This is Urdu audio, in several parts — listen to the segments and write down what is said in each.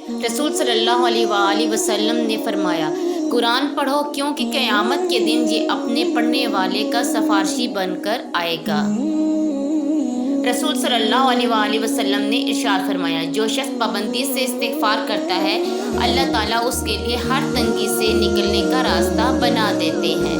رسول صلی اللہ علیہ وآلہ وسلم نے فرمایا، قرآن پڑھو کیونکہ قیامت کے دن یہ اپنے پڑھنے والے کا سفارشی بن کر آئے گا۔ رسول صلی اللہ علیہ وآلہ وسلم نے ارشاد فرمایا، جو شخص پابندی سے استغفار کرتا ہے اللہ تعالیٰ اس کے لیے ہر تنگی سے نکلنے کا راستہ بنا دیتے ہیں۔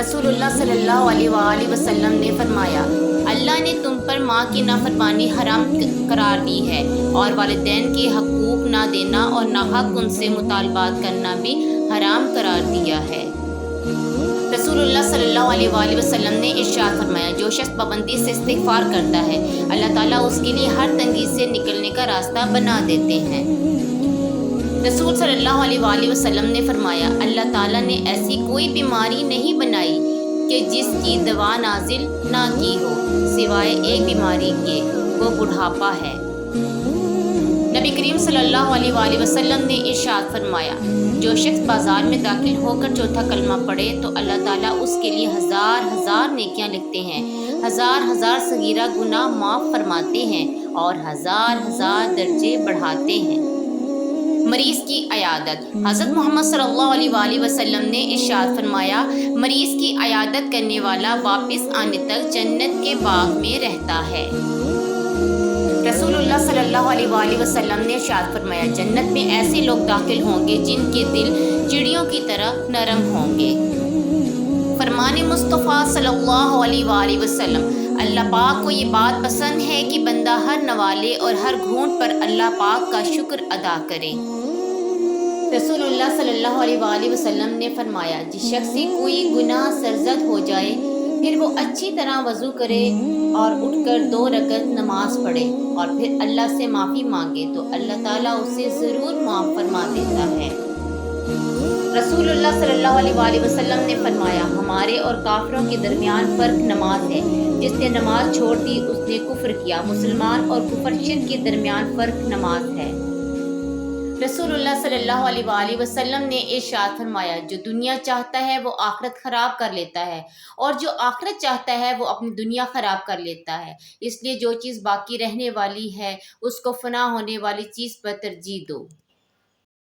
رسول اللہ صلی اللہ علیہ وآلہ وسلم نے فرمایا، اللہ نے تم پر ماں کی نافرمانی حرام قرار دی ہے اور والدین کے حقوق نہ دینا اور ناحق ان سے مطالبات کرنا بھی حرام قرار دیا ہے۔ رسول اللہ صلی اللہ علیہ وآلہ وسلم نے ارشاد فرمایا، جو شخص پابندی سے استغفار کرتا ہے اللہ تعالیٰ اس کے لیے ہر تنگی سے نکلنے کا راستہ بنا دیتے ہیں۔ رسول صلی اللہ علیہ وآلہ وسلم نے فرمایا، اللہ تعالیٰ نے ایسی کوئی بیماری نہیں بنائی کہ جس کی دوا نازل نہ کی ہو سوائے ایک بیماری کے، وہ بڑھاپا ہے۔ نبی کریم صلی اللہ علیہ وآلہ وسلم نے ارشاد فرمایا، جو شخص بازار میں داخل ہو کر چوتھا کلمہ پڑھے تو اللہ تعالیٰ اس کے لیے ہزار ہزار نیکیاں لکھتے ہیں، ہزار ہزار صغیرہ گناہ معاف فرماتے ہیں اور ہزار ہزار درجے بڑھاتے ہیں۔ مریض کی عیادت۔ حضرت محمد صلی اللہ علیہ وآلہ وسلم نے ارشاد فرمایا، مریض کی عیادت کرنے والا واپس آنے تک جنت کے باغ میں رہتا ہے۔ رسول اللہ صلی اللہ علیہ وآلہ وسلم نے ارشاد فرمایا، جنت میں ایسے لوگ داخل ہوں گے جن کے دل چڑیوں کی طرح نرم ہوں گے۔ فرمان مصطفیٰ صلی اللہ علیہ وآلہ وسلم، اللہ پاک کو یہ بات پسند ہے کہ بندہ ہر نوالے اور ہر گھونٹ پر اللہ پاک کا شکر ادا کرے۔ رسول اللہ صلی اللہ علیہ وآلہ وسلم نے فرمایا، جس شخص سے کوئی گناہ سرزد ہو جائے پھر وہ اچھی طرح وضو کرے اور اٹھ کر 2 رکعت نماز پڑھے اور پھر اللہ سے معافی مانگے تو اللہ تعالیٰ اسے ضرور معاف فرما دیتا ہے۔ رسول اللہ صلی اللہ علیہ وآلہ وسلم نے فرمایا، ہمارے اور کافروں کے درمیان فرق نماز ہے، جس نے نماز چھوڑ دی اس نے کفر کیا۔ مسلمان اور کفر شرک کے درمیان فرق نماز ہے۔ رسول اللہ صلی اللہ علیہ وآلہ وسلم نے ارشاد فرمایا، جو دنیا چاہتا ہے وہ آخرت خراب کر لیتا ہے اور جو آخرت چاہتا ہے وہ اپنی دنیا خراب کر لیتا ہے، اس لیے جو چیز باقی رہنے والی ہے اس کو فنا ہونے والی چیز پر ترجیح دو۔